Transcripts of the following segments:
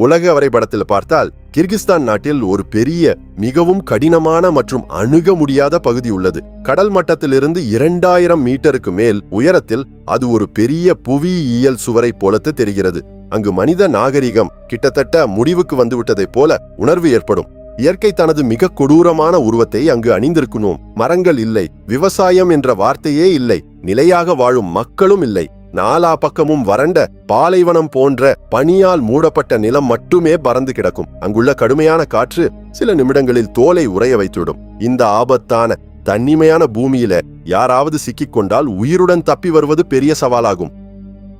உலக வரைபடத்தில் பார்த்தால் கிர்கிஸ்தான் நாட்டில் ஒரு பெரிய மிகவும் கடினமான மற்றும் அணுக முடியாத பகுதி உள்ளது. கடல் மட்டத்திலிருந்து 2000 மீட்டருக்கு மேல் உயரத்தில் அது ஒரு பெரிய புவியியல் சுவரை போலத்து தெரிகிறது. அங்கு மனித நாகரிகம் கிட்டத்தட்ட முடிவுக்கு வந்துவிட்டதைப் போல உணர்வு ஏற்படும். இயற்கை தனது மிக கொடூரமான உருவத்தை அங்கு அணிந்திருக்கணும். மரங்கள் இல்லை, விவசாயம் என்ற வார்த்தையே இல்லை, நிலையாக வாழும் மக்களும் இல்லை. நாலா பக்கமும் வறண்ட பாலைவனம் போன்ற பனியால் மூடப்பட்ட நிலம் மட்டுமே பறந்து கிடக்கும். அங்குள்ள கடுமையான காற்று சில நிமிடங்களில் தோலை உறைய வைத்துவிடும். இந்த ஆபத்தான தனிமையான பூமியில யாராவது சிக்கிக்கொண்டால் உயிருடன் தப்பி வருவது பெரிய சவாலாகும்.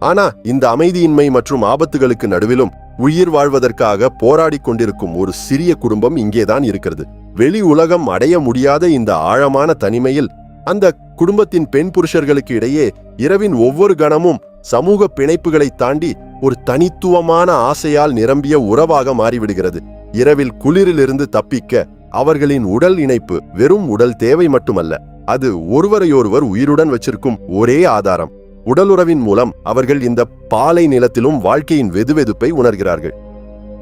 ஆனா இந்த அமைதியின்மை மற்றும் ஆபத்துகளுக்கு நடுவிலும் உயிர் வாழ்வதற்காக போராடி கொண்டிருக்கும் ஒரு சிறிய குடும்பம் இங்கேதான் இருக்கிறது. வெளி உலகம் அடைய முடியாத இந்த ஆழமான தனிமையில் அந்த குடும்பத்தின் பெண் புருஷர்களுக்கு இடையே இரவின் ஒவ்வொரு கணமும் சமூக பிணைப்புகளை தாண்டி ஒரு தனித்துவமான ஆசையால் நிரம்பிய உறவாக மாறிவிடுகிறது. இரவில் குளிரிலிருந்து தப்பிக்க அவர்களின் உடல் இணைப்பு வெறும் உடல் தேவை மட்டுமல்ல, அது ஒருவரையொருவர் உயிருடன் வச்சிருக்கும் ஒரே ஆதாரம். உடலுறவின் மூலம் அவர்கள் இந்த பாலை நிலத்திலும் வாழ்க்கையின் வெதுவெதுப்பை உணர்கிறார்கள்.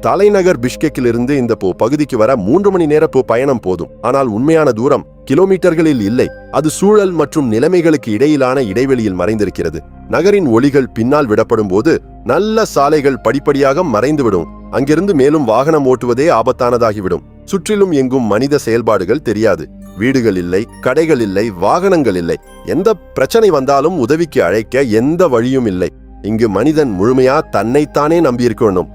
தலைநகர் பிஷ்கெக்கிலிருந்து இந்த பகுதிக்கு வர 3 மணி நேர பயணம் போதும். ஆனால் உண்மையான தூரம் கிலோமீட்டர்களில் இல்லை, அது சூழல் மற்றும் நிலைமைகளுக்கு இடையிலான இடைவெளியில் மறைந்திருக்கிறது. நகரின் ஒளிகள் பின்னால் விடப்படும் போது நல்ல சாலைகள் படிப்படியாக மறைந்துவிடும். அங்கிருந்து மேலும் வாகனம் ஓட்டுவதே ஆபத்தானதாகிவிடும். சுற்றிலும் எங்கும் மனித செயல்பாடுகள் தெரியாது. வீடுகள் இல்லை, கடைகள் இல்லை, வாகனங்கள் இல்லை. எந்த பிரச்சனை வந்தாலும் உதவிக்கு அழைக்க எந்த வழியும் இல்லை. இங்கு மனிதன் முழுமையா தன்னைத்தானே நம்பியிருக்கணும்.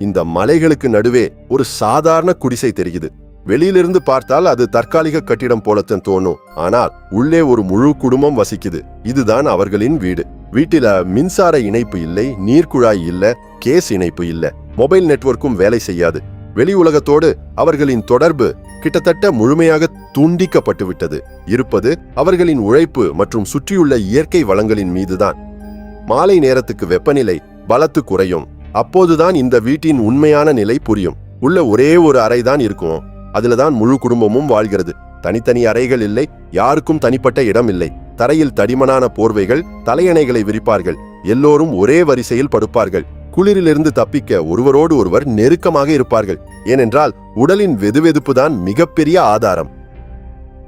இந்த மலைகளுக்கு நடுவே ஒரு சாதாரண குடிசை தெரியுது. வெளியிலிருந்து பார்த்தால் அது தற்காலிக கட்டிடம் போலத்தான் தோணும். ஆனால் உள்ளே ஒரு முழு குடும்பம் வசிக்குது. இதுதான் அவர்களின் வீடு. வீட்டில மின்சார இணைப்பு இல்லை, நீர்க்குழாய் இல்ல, கேஸ் இணைப்பு இல்ல, மொபைல் நெட்வொர்க்கும் வேலை செய்யாது. வெளி உலகத்தோடு அவர்களின் தொடர்பு கிட்டத்தட்ட முழுமையாக துண்டிக்கப்பட்டு விட்டது. இருப்பது அவர்களின் உழைப்பு மற்றும் சுற்றியுள்ள இயற்கை வளங்களின் மீதுதான். மாலை நேரத்துக்கு வெப்பநிலை பலத்து குறையும். அப்போதுதான் இந்த வீட்டின் உண்மையான நிலை புரியும். உள்ள ஒரே ஒரு அறைதான் இருக்கும். அதுலதான் முழு குடும்பமும் வாழ்கிறது. தனித்தனி அறைகள் இல்லை, யாருக்கும் தனிப்பட்ட இடம் இல்லை. தரையில் தடிமனான போர்வைகள், தலையணைகளை விரிப்பார்கள். எல்லோரும் ஒரே வரிசையில் படுப்பார்கள். குளிரிலிருந்து தப்பிக்க ஒருவரோடு ஒருவர் நெருக்கமாக இருப்பார்கள். ஏனென்றால் உடலின் வெதுவெதுப்பு தான் மிகப்பெரிய ஆதாரம்.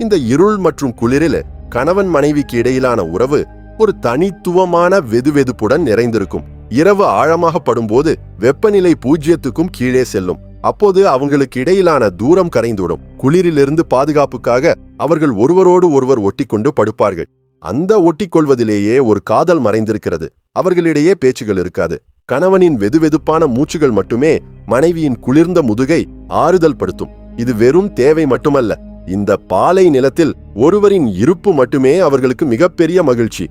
இந்த இருள் மற்றும் குளிரில் கணவன் மனைவிக்கு இடையிலான உறவு ஒரு தனித்துவமான வெதுவெதுப்புடன் நிறைந்திருக்கும். இரவு ஆழமாக படும்போது வெப்பநிலை 0க்கும் கீழே செல்லும். அப்போது அவங்களுக்கு இடையிலான தூரம் கரைந்துவிடும். குளிரிலிருந்து பாதுகாப்புக்காக அவர்கள் ஒருவரோடு ஒருவர் ஒட்டிக்கொண்டு படுப்பார்கள். அந்த ஒட்டிக்கொள்வதிலேயே ஒரு காதல் மறைந்திருக்கிறது. அவர்களிடையே பேச்சுகள் இருக்காது. கணவனின் வெதுவெதுப்பான மூச்சுகள் மட்டுமே மனைவியின் குளிர்ந்த முதுகை ஆறுதல் படுத்தும். இது வெறும் தேவை மட்டுமல்ல, இந்த பாலை நிலத்தில் ஒருவரின் இருப்பு மட்டுமே அவர்களுக்கு மிகப்பெரிய மகிழ்ச்சி.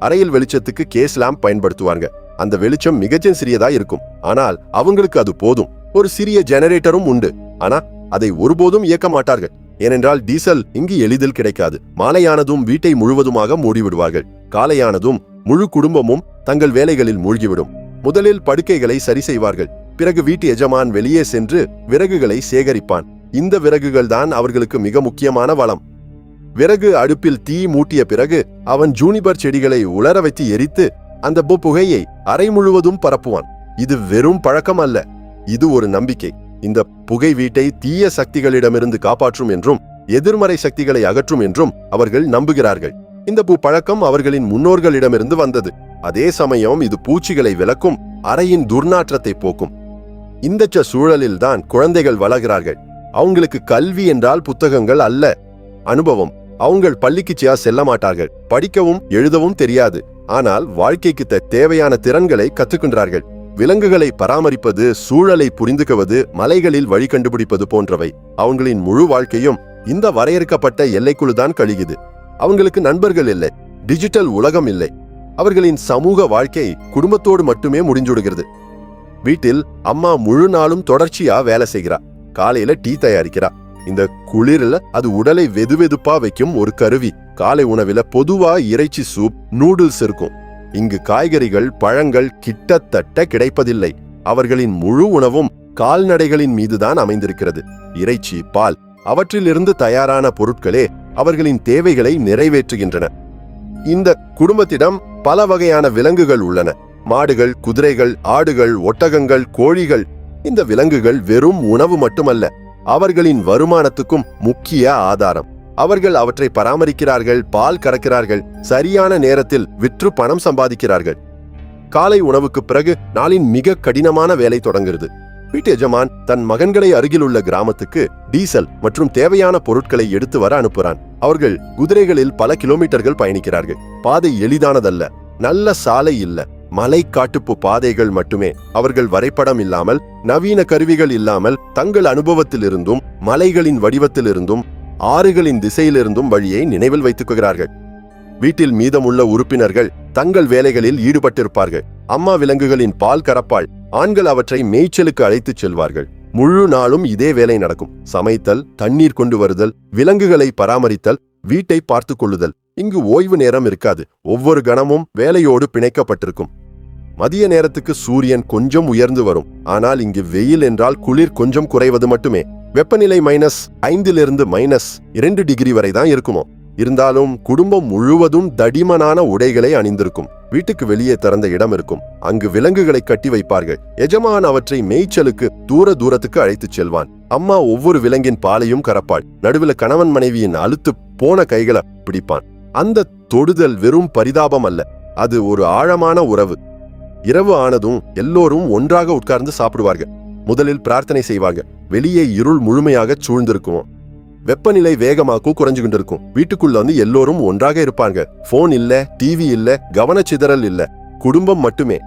அறையில் வெளிச்சத்துக்கு கேஸ் லேம்ப் பயன்படுத்துவாங்க. அந்த வெளிச்சம் மிகச்சின் சிறியதா இருக்கும், ஆனால் அவங்களுக்கு அது போதும். ஒரு சிறிய ஜெனரேட்டரும் உண்டு, ஆனா அதை ஒருபோதும் இயக்க மாட்டார்கள். ஏனென்றால் டீசல் இங்கு எளிதில் கிடைக்காது. மாலையானதும் வீட்டை முழுவதுமாக மூடிவிடுவார்கள். காலையானதும் முழு குடும்பமும் தங்கள் வேலைகளில் மூழ்கிவிடும். முதலில் படுக்கைகளை சரி செய்வார்கள். பிறகு வீட்டு எஜமான் வெளியே சென்று விறகுகளை சேகரிப்பான். இந்த விறகுகள் தான் அவர்களுக்கு மிக முக்கியமான வளம். விறகு அடுப்பில் தீ மூட்டிய பிறகு அவன் ஜூனிபர் செடிகளை உலர வைத்து எரித்து அந்த புகையை அறை முழுவதும் பரப்புவான். இது வெறும் பழக்கம் அல்ல, இது ஒரு நம்பிக்கை. இந்த புகை வீட்டை தீய சக்திகளிடமிருந்து காப்பாற்றும் என்றும் எதிர்மறை சக்திகளை அகற்றும் என்றும் அவர்கள் நம்புகிறார்கள். இந்த பழக்கம் அவர்களின் முன்னோர்களிடமிருந்து வந்தது. அதே சமயம் இது பூச்சிகளை விலக்கும், அறையின் துர்நாற்றத்தை போக்கும். இந்த சூழலில் தான் குழந்தைகள் வளர்கிறார்கள். அவங்களுக்கு கல்வி என்றால் புத்தகங்கள் அல்ல, அனுபவம். அவங்க பள்ளிக்கு செல்ல மாட்டார்கள், படிக்கவும் எழுதவும் தெரியாது. ஆனால் வாழ்க்கைக்கு தேவையான திறன்களை கற்றுக்கின்றார்கள். விலங்குகளை பராமரிப்பது, சூழலை புரிந்துக்குவது, மலைகளில் வழி கண்டுபிடிப்பது போன்றவை. அவங்களின் முழு வாழ்க்கையும் இந்த வரையறுக்கப்பட்ட எல்லைக்குள்ளுதான் கழியுது. அவங்களுக்கு நண்பர்கள் இல்லை, டிஜிட்டல் உலகம் இல்லை. அவர்களின் சமூக வாழ்க்கை குடும்பத்தோடு மட்டுமே முடிஞ்சுடுகிறது. வீட்டில் அம்மா முழு நாளும் தொடர்ச்சியா வேலை செய்கிறா. காலையில டீ தயாரிக்கிறா. இந்த குளிரில் அது உடலை வெதுவெதுப்பா வைக்கும் ஒரு கருவி. காலை உணவில பொதுவா இறைச்சி சூப், நூடுல்ஸ் இருக்கும். இங்கு காய்கறிகள், பழங்கள் கிட்டத்தட்ட கிடைப்பதில்லை. அவர்களின் முழு உணவும் கால்நடைகளின் மீதுதான் அமைந்திருக்கிறது. இறைச்சி, பால், அவற்றிலிருந்து தயாரான பொருட்களே அவர்களின் தேவைகளை நிறைவேற்றுகின்றன. இந்த குடும்பத்திடம் பல வகையான விலங்குகள் உள்ளன. மாடுகள், குதிரைகள், ஆடுகள், ஒட்டகங்கள், கோழிகள். இந்த விலங்குகள் வெறும் உணவு மட்டுமல்ல, அவர்களின் வருமானத்துக்கும் முக்கிய ஆதாரம். அவர்கள் அவற்றை பராமரிக்கிறார்கள், பால் கறக்கிறார்கள், சரியான நேரத்தில் விற்று பணம் சம்பாதிக்கிறார்கள். காலை உணவுக்கு பிறகு நாளின் மிக கடினமான வேலை தொடங்குகிறது. வீட்டு எஜமான் தன் மகன்களை அருகில் உள்ள கிராமத்துக்கு டீசல் மற்றும் தேவையான பொருட்களை எடுத்து வர அனுப்புகிறான். அவர்கள் குதிரைகளில் பல கிலோமீட்டர்கள் பயணிக்கிறார்கள். பாதை எளிதானதல்ல, நல்ல சாலை இல்ல, மலை காட்டுப்பு பாதைகள் மட்டுமே. அவர்கள் வரைபடம் இல்லாமல், நவீன கருவிகள் இல்லாமல், தங்கள் அனுபவத்திலிருந்தும் மலைகளின் வடிவத்திலிருந்தும் ஆறுகளின் திசையிலிருந்தும் வழியை நினைவில் வைத்துக் கொள்கிறார்கள். வீட்டில் மீதமுள்ள உறுப்பினர்கள் தங்கள் வேலைகளில் ஈடுபட்டிருப்பார்கள். அம்மா விலங்குகளின் பால் கறப்பாள், ஆண்கள் அவற்றை மேய்ச்சலுக்கு அழைத்துச் செல்வார்கள். முழு நாளும் இதே வேலை நடக்கும். சமைத்தல், தண்ணீர் கொண்டு வருதல், விலங்குகளை பராமரித்தல், வீட்டை பார்த்து கொள்ளுதல். இங்கு ஓய்வு நேரம் இருக்காது. ஒவ்வொரு கணமும் வேலையோடு பிணைக்கப்பட்டிருக்கும். மதிய நேரத்துக்கு சூரியன் கொஞ்சம் உயர்ந்து வரும். ஆனால் இங்கு வெயில் என்றால் குளிர் கொஞ்சம் குறைவது மட்டுமே. வெப்பநிலை -5 -2 டிகிரி வரை தான் இருக்குமோ. இருந்தாலும் குடும்பம் முழுவதும் தடிமனான உடைகளை அணிந்திருக்கும். வீட்டுக்கு வெளியே திறந்த இடம் இருக்கும். அங்கு விலங்குகளை கட்டி வைப்பார்கள். எஜமான் அவற்றை மேய்ச்சலுக்கு தூரத்துக்கு அழைத்துச் செல்வான். அம்மா ஒவ்வொரு விலங்கின் பாலையும் கறப்பாள். நடுவில் கணவன் மனைவியின் அலுத்து போன கைகளை பிடிப்பான். அந்த தொடுதல் வெறும் பரிதாபம் அல்ல, அது ஒரு ஆழமான உறவு. இரவு ஆனதும் எல்லோரும் ஒன்றாக உட்கார்ந்து சாப்பிடுவார்கள். முதலில் பிரார்த்தனை செய்வாங்க. வெளியே இருள் முழுமையாக சூழ்ந்திருக்கும். வெப்பநிலை வேகமாக்கும் குறைஞ்சுகிட்டு இருக்கும். வீட்டுக்குள்ள எல்லோரும் ஒன்றாக இருப்பாங்க. போன் இல்ல, டிவி இல்ல, கவனச்சிதறல் இல்ல, குடும்பம் மட்டுமே.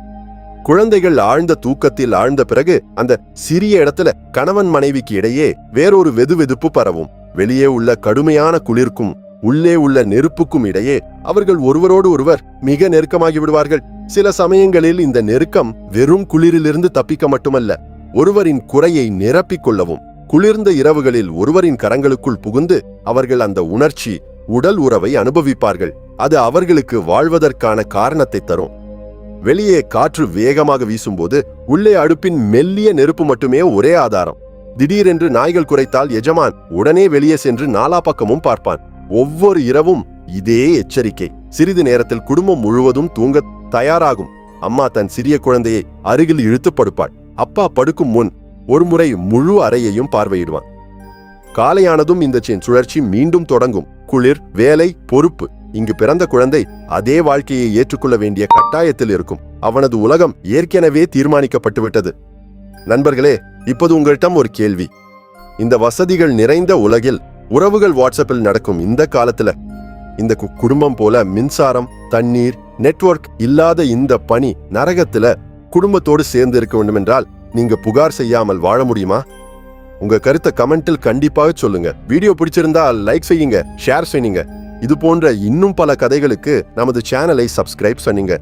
குழந்தைகள் ஆழ்ந்த தூக்கத்தில் ஆழ்ந்த பிறகு அந்த சிறிய இடத்துல கணவன் மனைவிக்கு இடையே வேறொரு வெதுவெதுப்பு பரவும். வெளியே உள்ள கடுமையான குளிர்க்கும் உள்ளே உள்ள நெருப்புக்கும் இடையே அவர்கள் ஒருவரோடு ஒருவர் மிக நெருக்கமாகி விடுவார்கள். சில சமயங்களில் இந்த நெருக்கம் வெறும் குளிரிலிருந்து தப்பிக்க மட்டுமல்ல, ஒருவரின் குறையை நிரப்பிக் கொள்ளவும். குளிர்ந்த இரவுகளில் ஒருவரின் கரங்களுக்குள் புகுந்து அவர்கள் அந்த உணர்ச்சி, உடல் உறவை அனுபவிப்பார்கள். அது அவர்களுக்கு வாழ்வதற்கான காரணத்தை தரும். வெளியே காற்று வேகமாக வீசும்போது உள்ளே அடுப்பின் மெல்லிய நெருப்பு மட்டுமே ஒரே ஆதாரம். திடீரென்று நாய்கள் குரைத்தால் எஜமான் உடனே வெளியே சென்று நாலா பக்கமும் பார்ப்பான். ஒவ்வொரு இரவும் இதே எச்சரிக்கை. சிறிது நேரத்தில் குடும்பம் முழுவதும் தூங்க தயாராகும். அம்மா தன் சிறிய குழந்தையை அருகில் இழுத்து படுப்பாள். அப்பா படுக்கும் முன் ஒருமுறை முழு அறையையும் பார்வையிடுவான். காலையானதும் இந்த சுழற்சி மீண்டும் தொடங்கும். குளிர், வேலை, பொறுப்பு. இங்கு பிறந்த குழந்தை அதே வாழ்க்கையை ஏற்றுக்கொள்ள வேண்டிய கட்டாயத்தில் இருக்கும். அவனது உலகம் ஏற்கனவே தீர்மானிக்கப்பட்டுவிட்டது. நண்பர்களே, இப்போது உங்களிடம் ஒரு கேள்வி. இந்த வசதிகள் நிறைந்த உலகில் உறவுகள் வாட்ஸ்அப்பில் நடக்கும் இந்த காலத்துல, இந்த குடும்பம் போல மின்சாரம், தண்ணீர், நெட்வொர்க் இல்லாத இந்த பனி நரகத்துல குடும்பத்தோடு சேர்ந்து இருக்க வேண்டும் என்றால் நீங்க புகார் செய்யாமல் வாழ முடியுமா? உங்க கருத்தை கமெண்டில் கண்டிப்பாக சொல்லுங்க. வீடியோ பிடிச்சிருந்தா லைக் செய்யுங்க, ஷேர் செய்யுங்க. இது போன்ற இன்னும் பல கதைகளுக்கு நமது சேனலை சப்ஸ்கிரைப் பண்ணுங்க.